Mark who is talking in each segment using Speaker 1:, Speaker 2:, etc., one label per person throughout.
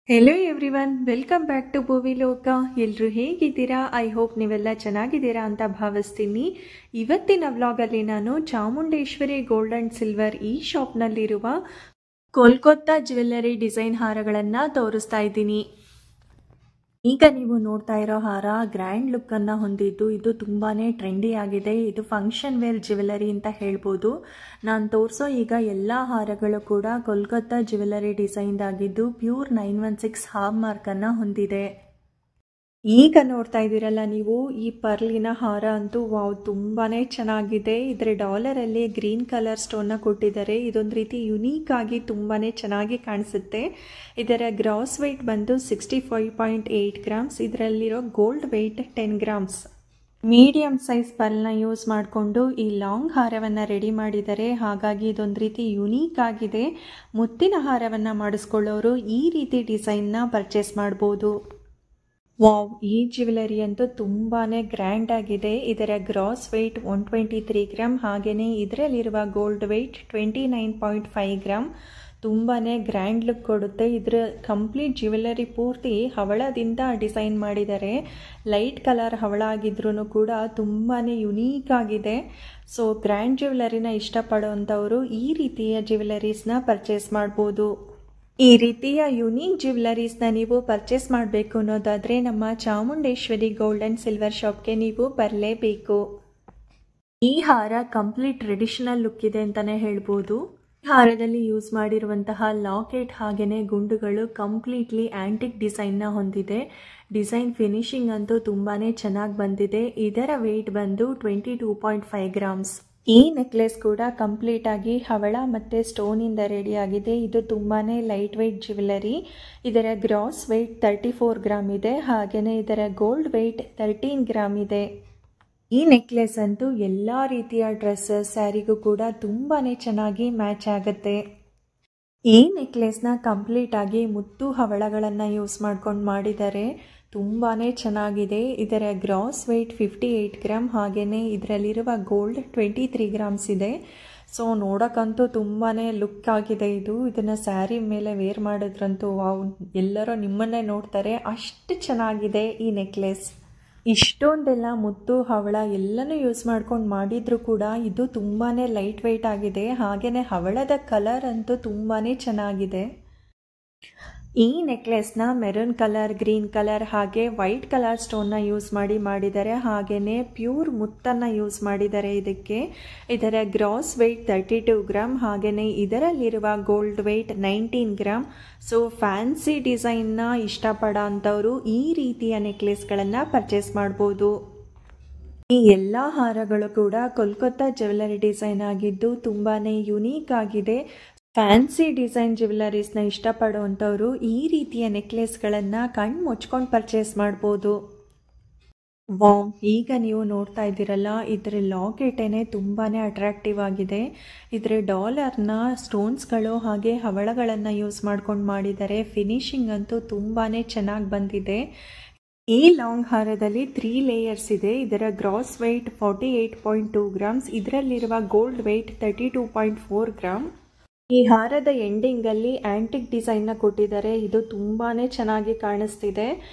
Speaker 1: Hello everyone, welcome back to Bhuvi Loka. ಎಲ್ಲರೂ ಹೇಗಿದ್ದೀರಾ? I hope ನೀವೆಲ್ಲ ಚೆನ್ನಾಗಿದ್ದೀರಾ ಅಂತ ಭಾವಿಸ್ತೀನಿ. ಇವತ್ತಿನ ವ್ಲಾಗಲ್ಲಿ ನಾನು ಚಾಮುಂಡೇಶ್ವರಿ ಗೋಲ್ಡ್ ಆ್ಯಂಡ್ ಸಿಲ್ವರ್ ಈ ಶಾಪ್ನಲ್ಲಿರುವ ಕೋಲ್ಕತ್ತಾ ಜ್ಯುವೆಲ್ಲರಿ ಡಿಸೈನ್ ಹಾರಗಳನ್ನು ತೋರಿಸ್ತಾ ಇದ್ದೀನಿ. ಈಗ ನೀವು ನೋಡ್ತಾ ಇರೋ ಹಾರ ಗ್ರ್ಯಾಂಡ್ ಲುಕ್ಕನ್ನು ಹೊಂದಿದ್ದು ಇದು ತುಂಬಾ ಟ್ರೆಂಡಿ ಆಗಿದೆ. ಇದು ಫಂಕ್ಷನ್ ವೇರ್ ಜ್ಯುವೆಲ್ಲರಿ ಅಂತ ಹೇಳ್ಬೋದು. ನಾನು ತೋರಿಸೋ ಈಗ ಎಲ್ಲ ಹಾರಗಳು ಕೂಡ ಕೋಲ್ಕತ್ತಾ ಜ್ಯುವೆಲ್ಲರಿ ಡಿಸೈನ್ದಾಗಿದ್ದು ಪ್ಯೂರ್ 916 ಹಾಲ್ ಮಾರ್ಕನ್ನು ಹೊಂದಿದೆ. ಈಗ ನೋಡ್ತಾ ಇದ್ದೀರಲ್ಲ ನೀವು, ಈ ಪರ್ಲಿನ ಹಾರ ಅಂತೂ ವಾವ್ ತುಂಬಾ ಚೆನ್ನಾಗಿದೆ. ಇದರ ಡಾಲರಲ್ಲಿ ಗ್ರೀನ್ ಕಲರ್ ಸ್ಟೋನ್ನ ಕೊಟ್ಟಿದ್ದಾರೆ. ಇದೊಂದು ರೀತಿ ಯುನೀಕ್ ಆಗಿ ತುಂಬಾ ಚೆನ್ನಾಗಿ ಕಾಣಿಸುತ್ತೆ. ಇದರ ಗ್ರಾಸ್ ವೆಯ್ಟ್ ಬಂದು 65.8 ಗ್ರಾಮ್ಸ್. ಇದರಲ್ಲಿರೋ gold weight 10 grams. Medium size ಪರ್ಲ್ನ ಯೂಸ್ ಮಾಡಿಕೊಂಡು ಈ ಲಾಂಗ್ ಹಾರವನ್ನು ರೆಡಿ ಮಾಡಿದ್ದಾರೆ. ಹಾಗಾಗಿ ಇದೊಂದು ರೀತಿ ಯುನೀಕ್ ಆಗಿದೆ. ಮುತ್ತಿನ ಹಾರವನ್ನು ಮಾಡಿಸ್ಕೊಳ್ಳೋರು ಈ ರೀತಿ ಡಿಸೈನ್ನ ಪರ್ಚೇಸ್ ಮಾಡ್ಬೋದು. ವಾವ್, ಈ ಜ್ಯುವೆಲರಿ ಅಂತೂ ತುಂಬಾ ಗ್ರ್ಯಾಂಡ್ ಆಗಿದೆ. ಇದರ ಗ್ರಾಸ್ ವೆಯ್ಟ್ 123 ಗ್ರಾಮ್. ಹಾಗೆಯೇ ಇದರಲ್ಲಿರುವ ಗೋಲ್ಡ್ ವೆಯ್ಟ್ 29.5 ಗ್ರಾಮ್. ತುಂಬಾ ಗ್ರ್ಯಾಂಡ್ ಲುಕ್ ಕೊಡುತ್ತೆ. ಇದರ ಕಂಪ್ಲೀಟ್ ಜ್ಯುವೆಲರಿ ಪೂರ್ತಿ ಹವಳದಿಂದ ಡಿಸೈನ್ ಮಾಡಿದ್ದಾರೆ. ಲೈಟ್ ಕಲರ್ ಹವಳ ಆಗಿದ್ರೂ ಕೂಡ ತುಂಬಾ ಯುನೀಕ್ ಆಗಿದೆ. ಸೊ ಗ್ರ್ಯಾಂಡ್ ಜ್ಯುವೆಲರಿನ ಇಷ್ಟಪಡುವಂಥವರು ಈ ರೀತಿಯ ಜ್ಯುವೆಲರೀಸ್ನ ಪರ್ಚೇಸ್ ಮಾಡ್ಬೋದು. ಈ ರೀತಿಯ ಯುನೀಕ್ ಜ್ಯುವೆಲರೀಸ್ನ ನೀವು ಪರ್ಚೇಸ್ ಮಾಡಬೇಕು ಅನ್ನೋದಾದರೆ ನಮ್ಮ ಚಾಮುಂಡೇಶ್ವರಿ ಗೋಲ್ಡ್ ಆ್ಯಂಡ್ ಸಿಲ್ವರ್ ಶಾಪ್ಗೆ ನೀವು ಬರಲೇಬೇಕು. ಈ ಹಾರ ಕಂಪ್ಲೀಟ್ ಟ್ರೆಡಿಷನಲ್ ಲುಕ್ ಇದೆ ಅಂತಲೇ ಹೇಳ್ಬೋದು. ಈ ಹಾರದಲ್ಲಿ ಯೂಸ್ ಮಾಡಿರುವಂತಹ ಲಾಕೆಟ್ ಹಾಗೆಯೇ ಗುಂಡುಗಳು ಕಂಪ್ಲೀಟ್ಲಿ ಆ್ಯಂಟಿಕ್ ಡಿಸೈನ್ನ ಹೊಂದಿದೆ. ಡಿಸೈನ್ ಫಿನಿಶಿಂಗ್ ಅಂತೂ ತುಂಬಾ ಚೆನ್ನಾಗಿ ಬಂದಿದೆ. ಇದರ ವೆಯ್ಟ್ ಬಂದು 22.5 ಗ್ರಾಮ್ಸ್. ಈ ನೆಕ್ಲೆಸ್ ಕೂಡ ಕಂಪ್ಲೀಟ್ ಆಗಿ ಹವಳ ಮತ್ತು ಸ್ಟೋನಿಂದ ರೆಡಿಯಾಗಿದೆ. ಇದು ತುಂಬಾ ಲೈಟ್ ವೆಯ್ಟ್ ಜ್ಯುವೆಲರಿ. ಇದರ ಗ್ರಾಸ್ ವೆಯ್ಟ್ 34 ಗ್ರಾಮ್ ಇದೆ. ಹಾಗೆಯೇ ಇದರ ಗೋಲ್ಡ್ ವೆಯ್ಟ್ 13 ಗ್ರಾಮ್ ಇದೆ. ಈ ನೆಕ್ಲೆಸ್ ಅಂತೂ ಎಲ್ಲ ರೀತಿಯ ಡ್ರೆಸ್ಸಸ್, ಸ್ಯಾರಿಗೂ ಕೂಡ ತುಂಬಾ ಚೆನ್ನಾಗಿ ಮ್ಯಾಚ್ ಆಗುತ್ತೆ. ಈ ನೆಕ್ಲೆಸ್ನ ಕಂಪ್ಲೀಟ್ ಆಗಿ ಮುತ್ತು ಹವಳಗಳನ್ನು ಯೂಸ್ ಮಾಡ್ಕೊಂಡು ಮಾಡಿದ್ದಾರೆ. ತುಂಬಾ ಚೆನ್ನಾಗಿದೆ. ಇದರ ಗ್ರಾಸ್ ವೆಯ್ಟ್ 58 ಗ್ರಾಮ್. ಹಾಗೆಯೇ ಇದರಲ್ಲಿರುವ ಗೋಲ್ಡ್ 23 ಗ್ರಾಮ್ಸ್ ಇದೆ. ಸೊ ನೋಡೋಕ್ಕಂತೂ ತುಂಬಾ ಲುಕ್ ಆಗಿದೆ ಇದು. ಇದನ್ನು ಸ್ಯಾರಿ ಮೇಲೆ ವೇರ್ ಮಾಡಿದ್ರಂತೂ ವಾವ್, ಎಲ್ಲರೂ ನಿಮ್ಮನ್ನೇ ನೋಡ್ತಾರೆ, ಅಷ್ಟು ಚೆನ್ನಾಗಿದೆ ಈ ನೆಕ್ಲೆಸ್. ಇಷ್ಟೊಂದೆಲ್ಲ ಮುತ್ತು ಹವಳ ಎಲ್ಲನೂ ಯೂಸ್ ಮಾಡ್ಕೊಂಡು ಮಾಡಿದರೂ ಕೂಡ ಇದು ತುಂಬಾ ಲೈಟ್ ವೆಯ್ಟ್ ಆಗಿದೆ. ಹಾಗೆಯೇ ಹವಳದ ಕಲರ್ ಅಂತೂ ತುಂಬಾ ಚೆನ್ನಾಗಿದೆ. ಈ ನೆಕ್ಲೆಸ್ನ ಮೆರೂನ್ ಕಲರ್, ಗ್ರೀನ್ ಕಲರ್ ಹಾಗೆ ವೈಟ್ ಕಲರ್ ಸ್ಟೋನ್ನ ಯೂಸ್ ಮಾಡಿದ್ದಾರೆ. ಹಾಗೆಯೇ ಪ್ಯೂರ್ ಮುತ್ತನ್ನು ಯೂಸ್ ಮಾಡಿದ್ದಾರೆ ಇದಕ್ಕೆ. ಇದರ ಗ್ರಾಸ್ ವೆಯ್ಟ್ 32 ಗ್ರಾಮ್. ಹಾಗೆಯೇ ಇದರಲ್ಲಿರುವ gold weight 19 gram. So fancy ಡಿಸೈನ್ನ ಇಷ್ಟಪಡೋ ಅಂಥವರು ಈ ರೀತಿಯ ನೆಕ್ಲೆಸ್ಗಳನ್ನು ಪರ್ಚೇಸ್ ಮಾಡ್ಬೋದು. ಈ ಎಲ್ಲ ಹಾರಗಳು ಕೂಡ ಕೋಲ್ಕತ್ತಾ ಜ್ಯುವೆಲ್ಲರಿ ಡಿಸೈನ್ ಆಗಿದ್ದು ತುಂಬಾ ಯುನೀಕ್ ಆಗಿದೆ. ಫ್ಯಾನ್ಸಿ ಡಿಸೈನ್ ಜ್ಯುವೆಲ್ಲರೀಸ್ನ ಇಷ್ಟಪಡುವಂಥವರು ಈ ರೀತಿಯ ನೆಕ್ಲೆಸ್ಗಳನ್ನು ಕಣ್ಣು ಮುಚ್ಕೊಂಡು ಪರ್ಚೇಸ್ ಮಾಡ್ಬೋದು. ವಾವ್, ಈಗ ನೀವು ನೋಡ್ತಾ ಇದ್ದೀರಲ್ಲ, ಇದರ ಲಾಕೆಟೇ ತುಂಬಾ ಅಟ್ರಾಕ್ಟಿವ್ ಆಗಿದೆ. ಇದರ ಡಾಲರ್ನ ಸ್ಟೋನ್ಸ್ಗಳು ಹಾಗೆ ಹವಳಗಳನ್ನು ಯೂಸ್ ಮಾಡ್ಕೊಂಡು ಮಾಡಿದ್ದಾರೆ. ಫಿನಿಶಿಂಗ್ ಅಂತೂ ತುಂಬಾ ಚೆನ್ನಾಗಿ ಬಂದಿದೆ. ಈ ಲಾಂಗ್ ಹಾರದಲ್ಲಿ 3 ಲೇಯರ್ಸ್ ಇದೆ. ಇದರ ಗ್ರಾಸ್ ವೆಯ್ಟ್ 48.2 ಗ್ರಾಮ್ಸ್. ಇದರಲ್ಲಿರುವ ಗೋಲ್ಡ್ ವೆಯ್ಟ್ 32.4 ಗ್ರಾಮ್. ಈ ಹಾರದ ಎಂಡಿಂಗಲ್ಲಿ ಆ್ಯಂಟಿಕ್ ಡಿಸೈನ್ನ ಕೊಟ್ಟಿದ್ದಾರೆ. ಇದು ತುಂಬಾ ಚೆನ್ನಾಗಿ ಕಾಣಿಸ್ತಿದೆ.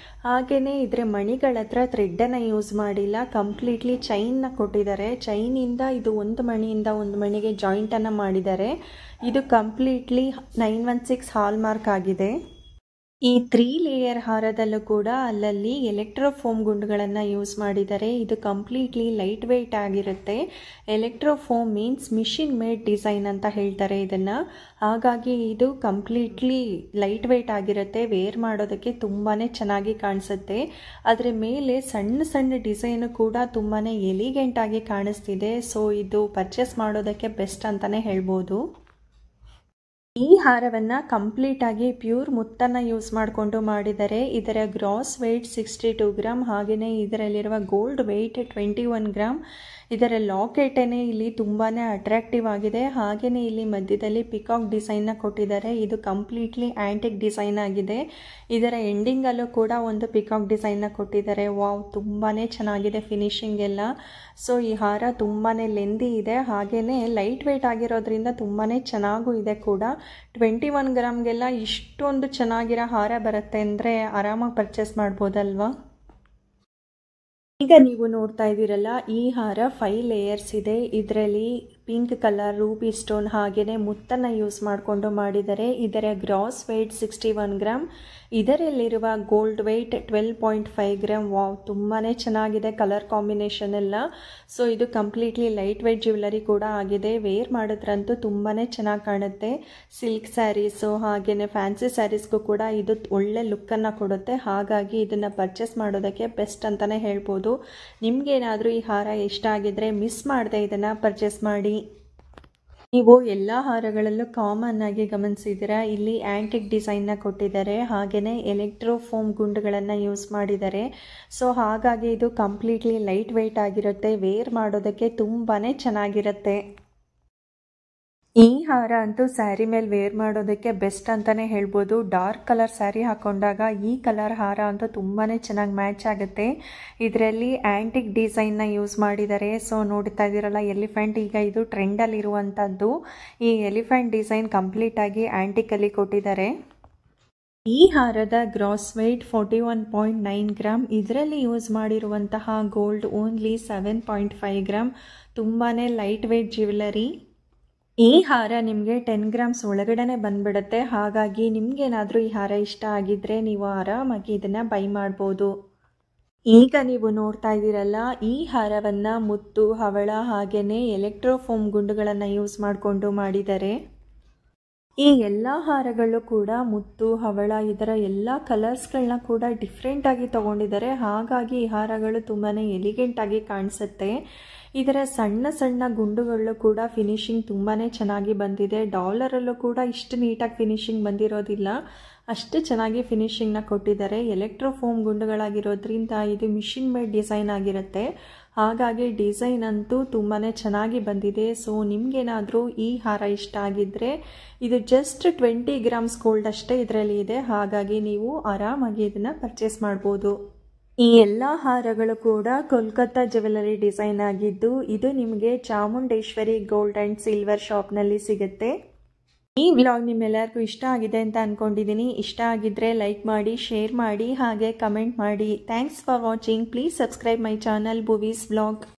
Speaker 1: ಹಾಗೆಯೇ ಇದರ ಮಣಿಗಳ ಹತ್ರ ಥ್ರೆಡ್ಡನ್ನು ಯೂಸ್ ಮಾಡಿಲ್ಲ, ಕಂಪ್ಲೀಟ್ಲಿ ಚೈನ್ನ ಕೊಟ್ಟಿದ್ದಾರೆ. ಚೈನಿಂದ ಇದು ಒಂದು ಮಣಿಯಿಂದ ಒಂದು ಮಣಿಗೆ ಜಾಯಿಂಟನ್ನು ಮಾಡಿದ್ದಾರೆ. ಇದು ಕಂಪ್ಲೀಟ್ಲಿ 916 ಹಾಲ್ ಮಾರ್ಕ್ ಆಗಿದೆ. ಈ 3 ಲೇಯರ್ ಹಾರದಲ್ಲೂ ಕೂಡ ಅಲ್ಲಲ್ಲಿ ಎಲೆಕ್ಟ್ರೋಫೋಮ್ ಗುಂಡುಗಳನ್ನು ಯೂಸ್ ಮಾಡಿದ್ದಾರೆ. ಇದು ಕಂಪ್ಲೀಟ್ಲಿ ಲೈಟ್ ವೆಯ್ಟ್ ಆಗಿರುತ್ತೆ. ಎಲೆಕ್ಟ್ರೋಫೋಮ್ ಮೀನ್ಸ್ ಮಿಷಿನ್ ಮೇಡ್ ಡಿಸೈನ್ ಅಂತ ಹೇಳ್ತಾರೆ ಇದನ್ನು. ಹಾಗಾಗಿ ಇದು ಕಂಪ್ಲೀಟ್ಲಿ ಲೈಟ್ ವೆಯ್ಟ್ ಆಗಿರುತ್ತೆ. ವೇರ್ ಮಾಡೋದಕ್ಕೆ ತುಂಬಾ ಚೆನ್ನಾಗಿ ಕಾಣಿಸುತ್ತೆ. ಅದರ ಮೇಲೆ ಸಣ್ಣ ಸಣ್ಣ ಡಿಸೈನು ಕೂಡ ತುಂಬಾ ಎಲಿಗೆಂಟ್ ಆಗಿ ಕಾಣಿಸ್ತಿದೆ. ಸೊ ಇದು ಪರ್ಚೇಸ್ ಮಾಡೋದಕ್ಕೆ ಬೆಸ್ಟ್ ಅಂತಲೇ ಹೇಳ್ಬೋದು. ಈ ಹಾರವನ್ನು ಕಂಪ್ಲೀಟ್ ಆಗಿ ಪ್ಯೂರ್ ಮುತ್ತನ್ನು ಯೂಸ್ ಮಾಡಿಕೊಂಡು ಮಾಡಿದ್ದಾರೆ. ಇದರ ಗ್ರಾಸ್ ವೆಯ್ಟ್ 62 ಗ್ರಾಮ್. ಹಾಗೆಯೇ ಇದರಲ್ಲಿರುವ ಗೋಲ್ಡ್ ವೆಯ್ಟ್ 21 ಗ್ರಾಮ್. ಇದರ ಲಾಕೆಟೇ ಇಲ್ಲಿ ತುಂಬಾ ಅಟ್ರಾಕ್ಟಿವ್ ಆಗಿದೆ. ಹಾಗೆಯೇ ಇಲ್ಲಿ ಮಧ್ಯದಲ್ಲಿ ಪಿಕಾಕ್ ಡಿಸೈನ್ನ ಕೊಟ್ಟಿದ್ದಾರೆ. ಇದು ಕಂಪ್ಲೀಟ್ಲಿ ಆ್ಯಂಟಿಕ್ ಡಿಸೈನ್ ಆಗಿದೆ. ಇದರ ಎಂಡಿಂಗಲ್ಲೂ ಕೂಡ ಒಂದು ಪಿಕಾಕ್ ಡಿಸೈನ್ನ ಕೊಟ್ಟಿದ್ದಾರೆ. ವಾವ್, ತುಂಬಾ ಚೆನ್ನಾಗಿದೆ ಫಿನಿಶಿಂಗ್ ಎಲ್ಲ. ಸೊ ಈ ಹಾರ ತುಂಬಾ ಲೆಂದಿ ಇದೆ, ಹಾಗೆಯೇ ಲೈಟ್ ವೆಯ್ಟ್ ಆಗಿರೋದ್ರಿಂದ ತುಂಬಾ ಚೆನ್ನಾಗೂ ಇದೆ ಕೂಡ. 21 ಗ್ರಾಮ್ಗೆಲ್ಲ ಇಷ್ಟೊಂದು ಚೆನ್ನಾಗಿರೋ ಹಾರ ಬರುತ್ತೆ ಅಂದರೆ ಆರಾಮಾಗಿ ಪರ್ಚೇಸ್ ಮಾಡ್ಬೋದಲ್ವಾ. ಈಗ ನೀವು ನೋಡ್ತಾ ಇದ್ದೀರಲ್ಲ, ಈ ಹಾರ 5 ಲೇಯರ್ಸ್ ಇದೆ. ಇದರಲ್ಲಿ ಪಿಂಕ್ ಕಲರ್ ರೂಬಿ ಸ್ಟೋನ್ ಹಾಗೆಯೇ ಮುತ್ತನ್ನು ಯೂಸ್ ಮಾಡಿಕೊಂಡು ಮಾಡಿದ್ದಾರೆ. ಇದರ ಗ್ರಾಸ್ ವೆಯ್ಟ್ 61 ಗ್ರಾಮ್. ಇದರಲ್ಲಿರುವ ಗೋಲ್ಡ್ ವೆಯ್ಟ್ 12.5 ಗ್ರಾಮ್. ವಾವ್, ತುಂಬಾ ಚೆನ್ನಾಗಿದೆ ಕಲರ್ ಕಾಂಬಿನೇಷನ್ ಎಲ್ಲ. ಸೊ ಇದು ಕಂಪ್ಲೀಟ್ಲಿ ಲೈಟ್ ವೆಯ್ಟ್ ಜ್ಯುವೆಲರಿ ಕೂಡ ಆಗಿದೆ. ವೇರ್ ಮಾಡಿದ್ರಂತೂ ತುಂಬಾ ಚೆನ್ನಾಗಿ ಕಾಣುತ್ತೆ. ಸಿಲ್ಕ್ ಸ್ಯಾರೀಸು ಹಾಗೆಯೇ ಫ್ಯಾನ್ಸಿ ಸ್ಯಾರೀಸ್ಗೂ ಕೂಡ ಇದು ಒಳ್ಳೆ ಲುಕ್ಕನ್ನು ಕೊಡುತ್ತೆ. ಹಾಗಾಗಿ ಇದನ್ನು ಪರ್ಚೇಸ್ ಮಾಡೋದಕ್ಕೆ ಬೆಸ್ಟ್ ಅಂತಲೇ ಹೇಳ್ಬೋದು. ನಿಮಗೇನಾದರೂ ಈ ಹಾರ ಇಷ್ಟ ಆಗಿದ್ರೆ ಮಿಸ್ ಮಾಡದೆ ಇದನ್ನು ಪರ್ಚೇಸ್ ಮಾಡಿ. ನೀವು ಎಲ್ಲ ಹಾರಗಳಲ್ಲೂ ಕಾಮನ್ ಆಗಿ ಗಮನಿಸಿದ್ದೀರಾ, ಇಲ್ಲಿ ಆ್ಯಂಟಿಕ್ ಡಿಸೈನ್ನ ಕೊಟ್ಟಿದ್ದಾರೆ, ಹಾಗೆಯೇ ಎಲೆಕ್ಟ್ರೋಫೋಮ್ ಗುಂಡುಗಳನ್ನು ಯೂಸ್ ಮಾಡಿದ್ದಾರೆ. ಸೊ ಹಾಗಾಗಿ ಇದು ಕಂಪ್ಲೀಟ್ಲಿ ಲೈಟ್ ವೆಯ್ಟ್ ಆಗಿರುತ್ತೆ. ವೇರ್ ಮಾಡೋದಕ್ಕೆ ತುಂಬಾ ಚೆನ್ನಾಗಿರುತ್ತೆ. ಈ ಹಾರ ಅಂತೂ ಸ್ಯಾರಿ ಮೇಲೆ ವೇರ್ ಮಾಡೋದಕ್ಕೆ ಬೆಸ್ಟ್ ಅಂತಲೇ ಹೇಳ್ಬೋದು. ಡಾರ್ಕ್ ಕಲರ್ ಸ್ಯಾರಿ ಹಾಕ್ಕೊಂಡಾಗ ಈ ಕಲರ್ ಹಾರ ಅಂತೂ ತುಂಬಾ ಚೆನ್ನಾಗಿ ಮ್ಯಾಚ್ ಆಗುತ್ತೆ. ಇದರಲ್ಲಿ ಆ್ಯಂಟಿಕ್ ಡಿಸೈನ್ನ ಯೂಸ್ ಮಾಡಿದ್ದಾರೆ. ಸೊ ನೋಡ್ತಾ ಇದ್ದೀರಲ್ಲ, ಎಲಿಫೆಂಟ್ ಈಗ ಇದು ಟ್ರೆಂಡಲ್ಲಿರುವಂಥದ್ದು. ಈ ಎಲಿಫೆಂಟ್ ಡಿಸೈನ್ ಕಂಪ್ಲೀಟಾಗಿ ಆ್ಯಂಟಿಕಲ್ಲಿ ಕೊಟ್ಟಿದ್ದಾರೆ. ಈ ಹಾರದ ಗ್ರಾಸ್ ವೆಯ್ಟ್ 41.9 ಗ್ರಾಮ್. ಇದರಲ್ಲಿ ಯೂಸ್ ಮಾಡಿರುವಂತಹ ಗೋಲ್ಡ್ ಓನ್ಲಿ 7.5 ಗ್ರಾಮ್. ತುಂಬಾ ಲೈಟ್ ವೆಯ್ಟ್ ಜ್ಯುವೆಲರಿ. ಈ ಹಾರ ನಿಮಗೆ 10 ಗ್ರಾಮ್ಸ್ ಒಳಗಡೆ ಬಂದುಬಿಡುತ್ತೆ. ಹಾಗಾಗಿ ನಿಮಗೇನಾದರೂ ಈ ಹಾರ ಇಷ್ಟ ಆಗಿದ್ದರೆ ನೀವು ಆರಾಮಾಗಿ ಇದನ್ನು ಬೈ ಮಾಡ್ಬೋದು. ಈಗ ನೀವು ನೋಡ್ತಾ ಇದ್ದೀರಲ್ಲ, ಈ ಹಾರವನ್ನು ಮುತ್ತು, ಹವಳ ಹಾಗೆಯೇ ಎಲೆಕ್ಟ್ರೋಫೋಮ್ ಗುಂಡುಗಳನ್ನು ಯೂಸ್ ಮಾಡಿಕೊಂಡು ಮಾಡಿದ್ದಾರೆ. ಈ ಎಲ್ಲ ಹಾರಗಳು ಕೂಡ ಮುತ್ತು, ಹವಳ ಇದರ ಎಲ್ಲ ಕಲರ್ಸ್ಗಳನ್ನ ಕೂಡ ಡಿಫ್ರೆಂಟಾಗಿ ತೊಗೊಂಡಿದ್ದಾರೆ. ಹಾಗಾಗಿ ಈ ಹಾರಗಳು ತುಂಬಾ ಎಲಿಗೆಂಟಾಗಿ ಕಾಣಿಸುತ್ತೆ. ಇದರ ಸಣ್ಣ ಸಣ್ಣ ಗುಂಡುಗಳು ಕೂಡ ಫಿನಿಶಿಂಗ್ ತುಂಬಾ ಚೆನ್ನಾಗಿ ಬಂದಿದೆ. ಡಾಲರಲ್ಲೂ ಕೂಡ ಇಷ್ಟು ನೀಟಾಗಿ ಫಿನಿಶಿಂಗ್ ಬಂದಿರೋದಿಲ್ಲ, ಅಷ್ಟು ಚೆನ್ನಾಗಿ ಫಿನಿಶಿಂಗ್ನ ಕೊಟ್ಟಿದ್ದಾರೆ. ಎಲೆಕ್ಟ್ರೋಫೋಮ್ ಗುಂಡುಗಳಾಗಿರೋದ್ರಿಂದ ಇದು ಮಿಷಿನ್ ಮೇಡ್ ಡಿಸೈನ್ ಆಗಿರುತ್ತೆ. ಹಾಗಾಗಿ ಡಿಸೈನ್ ಅಂತೂ ತುಂಬಾ ಚೆನ್ನಾಗಿ ಬಂದಿದೆ. ಸೊ ನಿಮಗೇನಾದರೂ ಈ ಹಾರ ಇಷ್ಟ ಆಗಿದ್ದರೆ ಇದು ಜಸ್ಟ್ 20 ಗ್ರಾಮ್ಸ್ ಗೋಲ್ಡ್ ಅಷ್ಟೇ ಇದರಲ್ಲಿ ಇದೆ. ಹಾಗಾಗಿ ನೀವು ಆರಾಮಾಗಿ ಇದನ್ನು ಪರ್ಚೇಸ್ ಮಾಡ್ಬೋದು. ಈ ಎಲ್ಲ ಹಾರಗಳು ಕೂಡ ಕೋಲ್ಕತ್ತಾ ಜ್ಯುವೆಲರಿ ಡಿಸೈನ್ ಆಗಿದ್ದು, ಇದು ನಿಮಗೆ ಚಾಮುಂಡೇಶ್ವರಿ ಗೋಲ್ಡ್ ಆ್ಯಂಡ್ ಸಿಲ್ವರ್ ಶಾಪ್ನಲ್ಲಿ ಸಿಗುತ್ತೆ. ಈ ವ್ಲಾಗ್ ನಿಮ್ಮೆಲ್ಲರಿಗೂ ಇಷ್ಟ ಆಗಿದೆ ಅಂತ ಅಂದ್ಕೊಂಡಿದ್ದೀನಿ. ಇಷ್ಟ ಆಗಿದ್ದರೆ ಲೈಕ್ ಮಾಡಿ, ಶೇರ್ ಮಾಡಿ, ಹಾಗೆ ಕಮೆಂಟ್ ಮಾಡಿ. Thanks for watching. Please subscribe my channel Bhuvi's vlog.